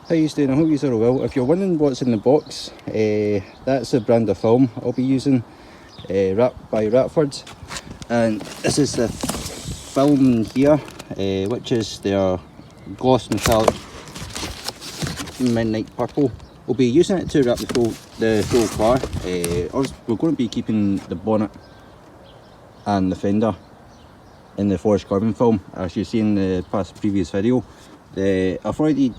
How you doing? I hope you're all well. If you're wondering what's in the box, that's the brand of film I'll be using, by Wrapford, and this is the film here, which is their gloss metallic midnight purple. We'll be using it to wrap the full car. We're going to be keeping the bonnet and the fender in the forest carbon film, as you've seen in the previous video. I've already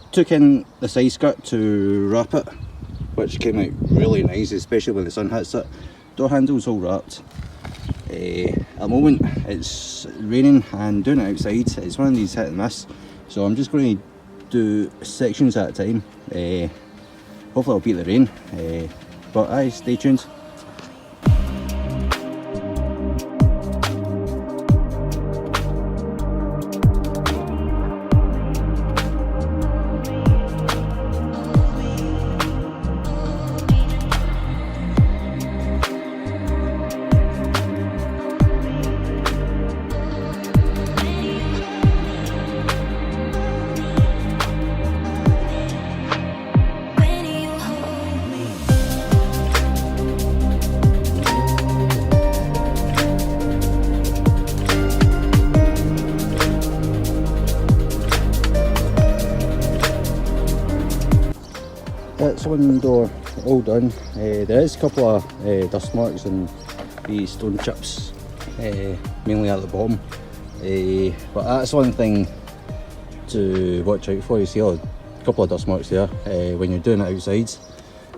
took in the side skirt to wrap it, which came out really nice, especially when the sun hits it. Door handle's all wrapped. At the moment it's raining and doing it outside, it's one of these hit and miss, so I'm just going to do sections at a time. Hopefully I'll beat the rain, but aye, stay tuned. That's one door all done. There is a couple of dust marks and these stone chips, mainly at the bottom, but that's one thing to watch out for. You see a couple of dust marks there when you're doing it outside,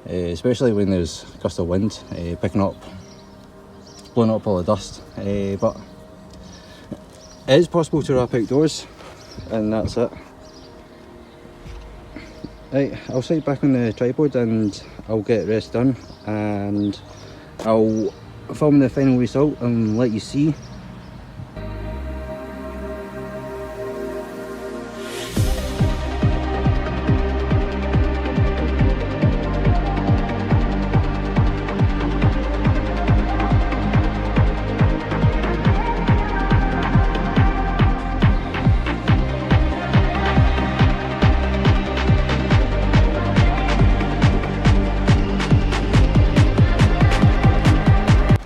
especially when there's a gust of wind blowing up all the dust, but it is possible to wrap outdoors, and that's it. Right, I'll sit back on the tripod and I'll get the rest done, and I'll film the final result and let you see.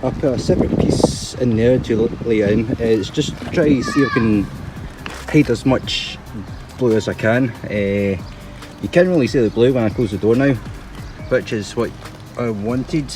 I put a separate piece in there to lay in. It's just to try to see if I can hide as much blue as I can. You can't really see the blue when I close the door now, which is what I wanted.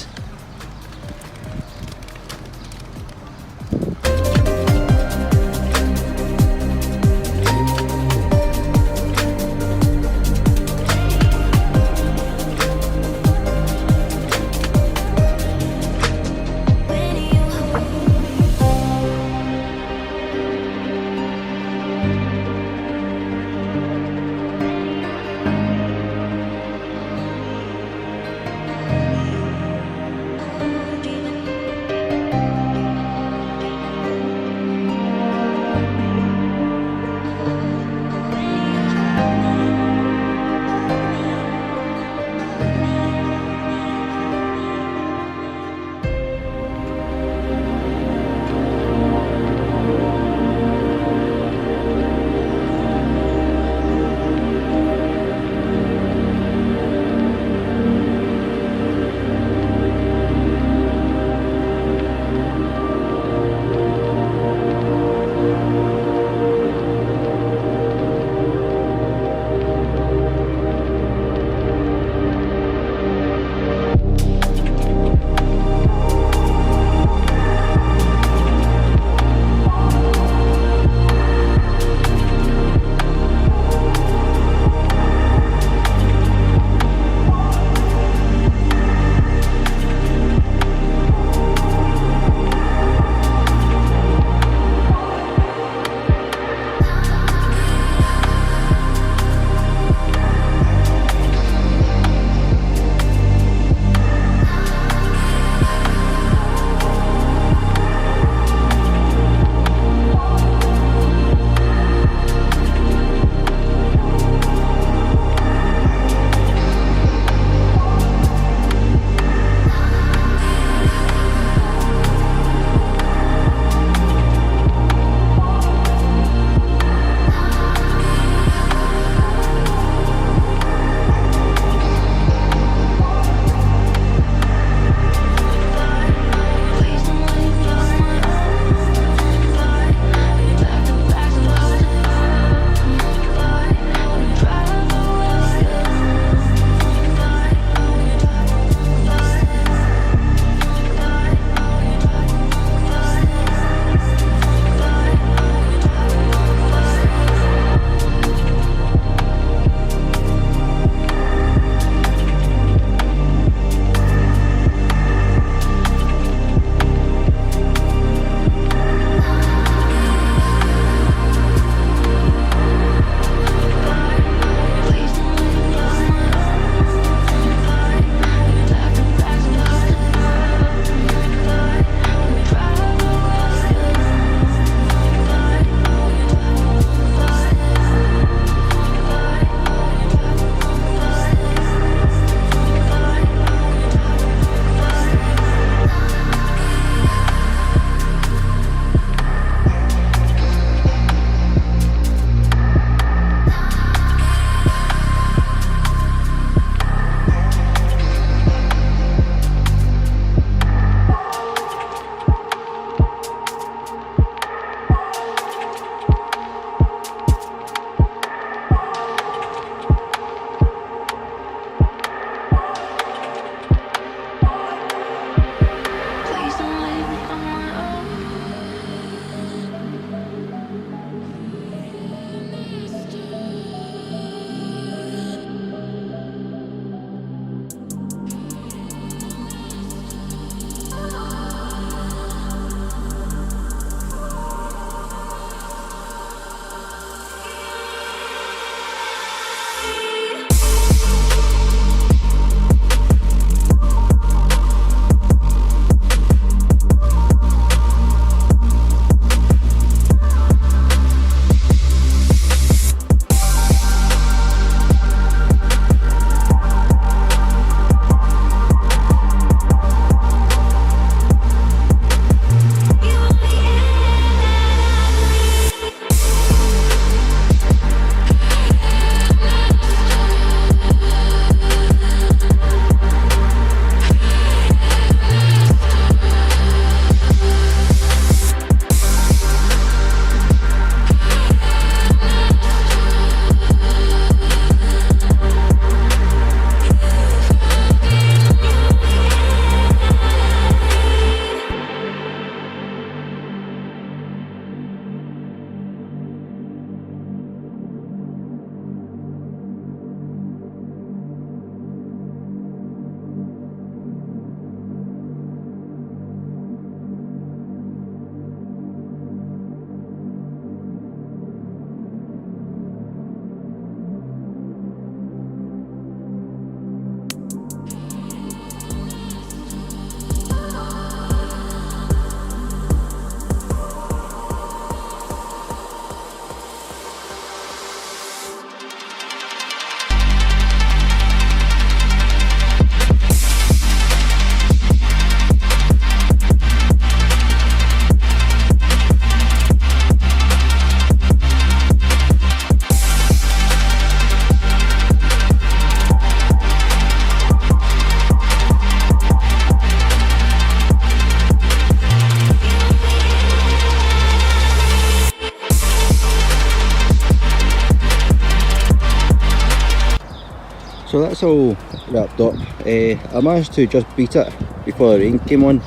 So that's all wrapped up. I managed to just beat it before the rain came on.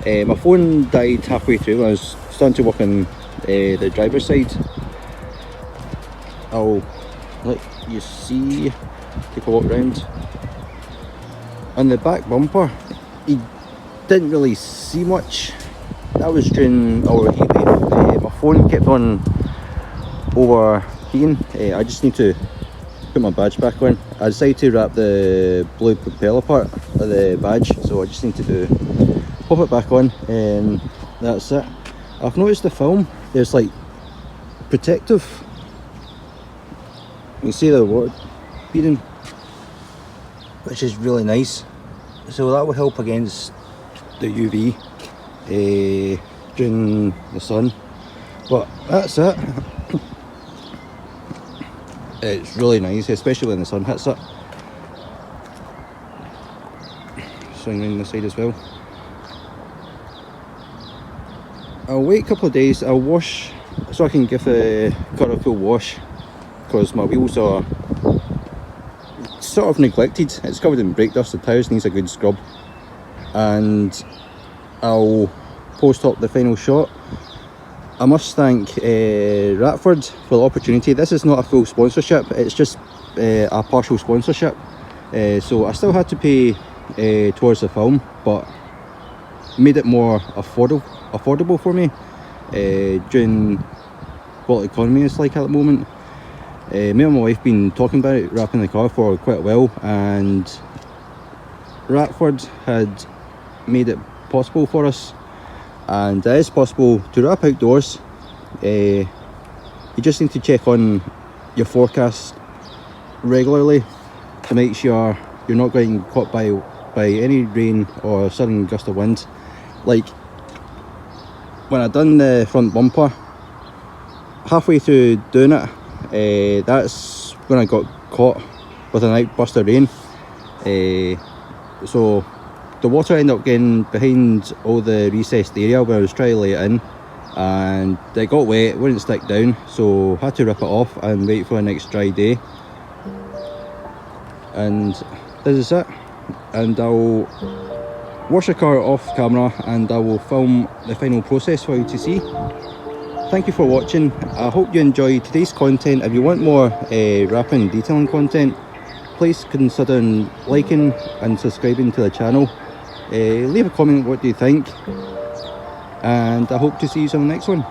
My phone died halfway through when I was starting to work on the driver's side. I'll let you see, take a walk round. On the back bumper, you didn't really see much. That was during overheating. My phone kept on overheating. I just need to put my badge back on. I decided to wrap the blue propeller part of the badge, so I just need to pop it back on, and that's it. I've noticed the film, there's like protective. You can see the water beading, which is really nice. So that will help against the UV during the sun. But that's it. It's really nice, especially when the sun hits it. Swing around the side as well. I'll wait a couple of days. I'll wash so I can give the car a full wash, because my wheels are sort of neglected. It's covered in brake dust. The tyres needs a good scrub, and I'll post up the final shot. I must thank Wrapford for the opportunity. This is not a full sponsorship, it's just a partial sponsorship. So I still had to pay towards the film, but made it more affordable for me during what the economy is like at the moment. Me and my wife been talking about it, wrapping the car for quite a while, and Wrapford had made it possible for us, and it is possible to wrap outdoors. You just need to check on your forecast regularly to make sure you're not getting caught by any rain or sudden gust of wind. Like when I done the front bumper, halfway through doing it, that's when I got caught with an outburst of rain. So the water ended up getting behind all the recessed area where I was trying to lay it in, and it got wet, it wouldn't stick down, so had to rip it off and wait for the next dry day. And this is it. And I'll wash the car off camera and I will film the final process for you to see. Thank you for watching. I hope you enjoyed today's content. If you want more wrapping and detailing content, please consider liking and subscribing to the channel. Leave a comment, what do you think, and I hope to see you on the next one.